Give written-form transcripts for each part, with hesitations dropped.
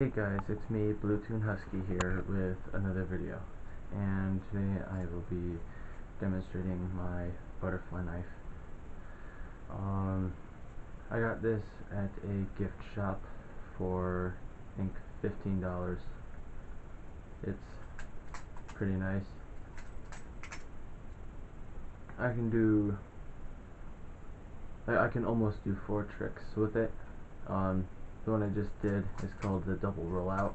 Hey guys, it's me, Bluetooth Husky here with another video, and today I will be demonstrating my butterfly knife. I got this at a gift shop for I think $15. It's pretty nice. I can almost do 4 tricks with it. The one I just did is called the double rollout,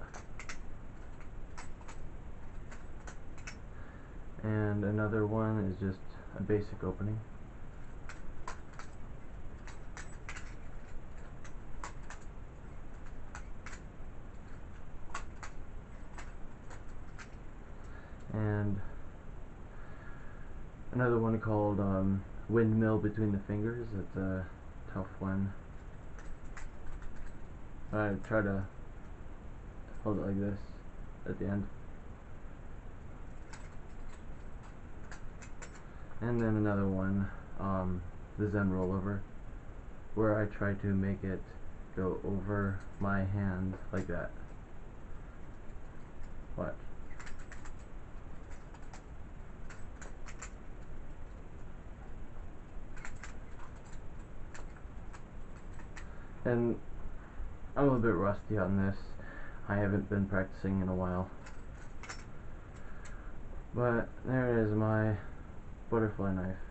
and another one is just a basic opening. And another one called windmill between the fingers. It's a tough one. I try to hold it like this at the end. And then another one, the Zen rollover, where I try to make it go over my hand like that. Watch. And I'm a little bit rusty on this. I haven't been practicing in a while. But there is my butterfly knife.